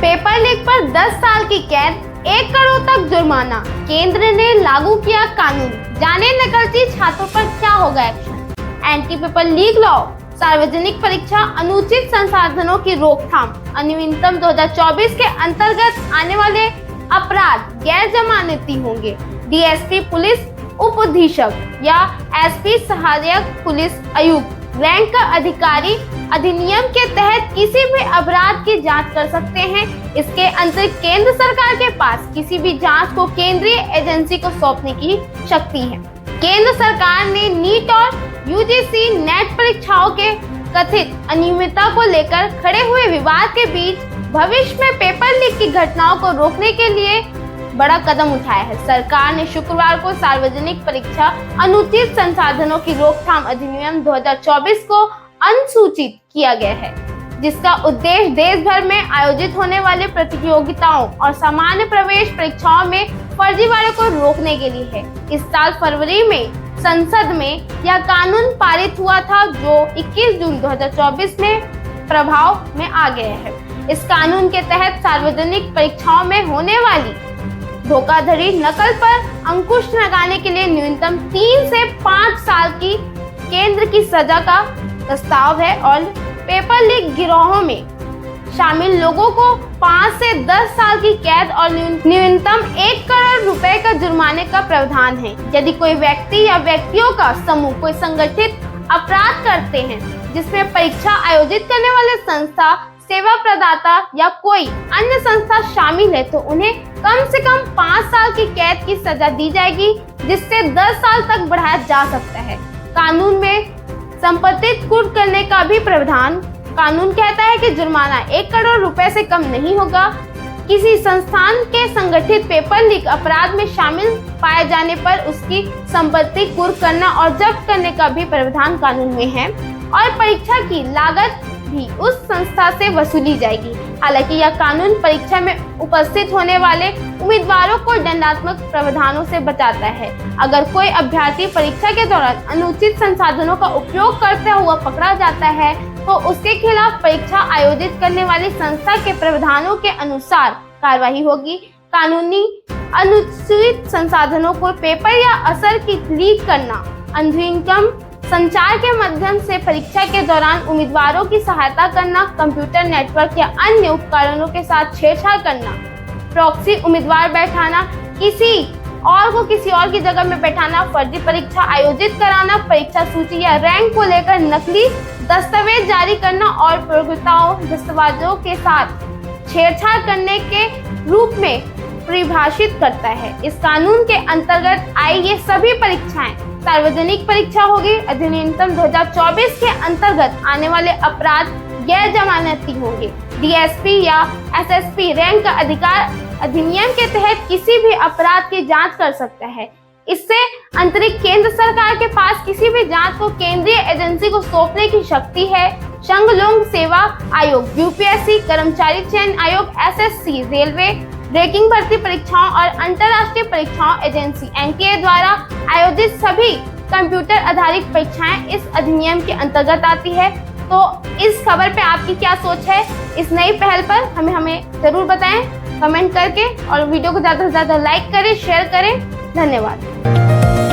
Paper leak पर 10 साल की कैद, 1 करोड़ तक जुर्माना। केंद्र ने लागू किया कानून, जाने नकलची छात्रों पर क्या होगा action. Anti paper leak law, सार्वजनिक परीक्षा अनुचित संसाधनों की रोकथाम अधिनियम 2024 के अंतर्गत आने वाले अपराध गैर जमानती होंगे। डीएसपी पुलिस उप अधीक्षक या एसपी सहायक पुलिस आयुक्त रैंक का अधिकारी अधिनियम के तहत किसी भी अपराध की जांच कर सकते हैं। इसके अंतर्गत केंद्र सरकार के पास किसी भी जांच को केंद्रीय एजेंसी को सौंपने की शक्ति है। केंद्र सरकार ने नीट और यूजीसी नेट परीक्षाओं के कथित अनियमितता को लेकर खड़े हुए विवाद के बीच भविष्य में पेपर लीक की घटनाओं को रोकने के लिए बड़ा कदम उठाया है। सरकार ने शुक्रवार को सार्वजनिक परीक्षा अनुचित संसाधनों की रोकथाम अधिनियम 2024 को अनुसूचित किया गया है, जिसका उद्देश्य देश भर में आयोजित होने वाले प्रतियोगिताओं और सामान्य प्रवेश परीक्षाओं में फर्जीवाड़े को रोकने के लिए है। इस साल फरवरी में संसद में यह कानून पारित हुआ था, जो 21 जून 2024 में प्रभाव में आ गया है। इस कानून के तहत सार्वजनिक परीक्षाओं में होने वाली धोखाधड़ी, नकल पर अंकुश लगाने के लिए न्यूनतम 3 से 5 साल की केंद्र की सजा का प्रस्ताव है और पेपर लीक गिरोहों में शामिल लोगों को 5 से 10 साल की कैद और न्यूनतम 1 करोड़ रुपए का जुर्माने का प्रावधान है। यदि कोई व्यक्ति या व्यक्तियों का समूह कोई संगठित अपराध करते हैं जिसमें परीक्षा आयोजित करने वाले संस्था, सेवा प्रदाता या कोई अन्य संस्था शामिल है, तो उन्हें कम से कम 5 साल की कैद की सजा दी जाएगी, जिससे 10 साल तक बढ़ाया जा सकता है। कानून में संपत्ति कुर्क करने का भी प्रावधान। कानून कहता है कि जुर्माना 1 करोड़ रुपए से कम नहीं होगा। किसी संस्थान के संगठित पेपर लीक अपराध में शामिल पाए जाने पर उसकी संपत्ति कुर्क करना और जब्त करने का भी प्रावधान कानून में है और परीक्षा की लागत भी उस संस्था से वसूली जाएगी। हालांकि यह कानून परीक्षा में उपस्थित होने वाले उम्मीदवारों को दंडात्मक प्रावधानों से बचाता है। अगर कोई अभ्यर्थी परीक्षा के दौरान अनुचित संसाधनों का उपयोग करता हुआ पकड़ा जाता है, तो उसके खिलाफ परीक्षा आयोजित करने वाली संस्था के प्रावधानों के अनुसार कार्रवाई होगी। कानूनी अनुचित संसाधनों को पेपर या असर की लीक करना, अधिनियम संचार के माध्यम से परीक्षा के दौरान उम्मीदवारों की सहायता करना, कंप्यूटर नेटवर्क या अन्य उपकरणों के साथ छेड़छाड़ करना, प्रॉक्सी उम्मीदवार बैठाना, किसी और को किसी और की जगह में बैठाना, फर्जी परीक्षा आयोजित कराना, परीक्षा सूची या रैंक को लेकर नकली दस्तावेज जारी करना और प्रतियोगिताओं दस्तावेजों के साथ छेड़छाड़ करने के रूप में परिभाषित करता है। इस कानून के अंतर्गत आई ये सभी परीक्षाएं सार्वजनिक परीक्षा होगी। अधिनियम 2024 के अंतर्गत आने वाले अपराध गैर जमानती होंगे। डीएसपी या एसएसपी रैंक का अधिकार अधिनियम के तहत किसी भी अपराध की जांच कर सकता है। इससे अतिरिक्त केंद्र सरकार के पास किसी भी जांच को केंद्रीय एजेंसी को सौंपने की शक्ति है। संघ लोक सेवा आयोग, यूपीएससी, कर्मचारी चयन आयोग, एसएससी, रेलवे, रैंकिंग भर्ती परीक्षाओं और अंतर्राष्ट्रीय परीक्षाओं एजेंसी एनटीए द्वारा आयोजित सभी कंप्यूटर आधारित परीक्षाएं इस अधिनियम के अंतर्गत आती है। तो इस खबर पे आपकी क्या सोच है? इस नई पहल पर हमें जरूर बताएं कमेंट करके, और वीडियो को ज्यादा से ज्यादा लाइक करें, शेयर करें। धन्यवाद।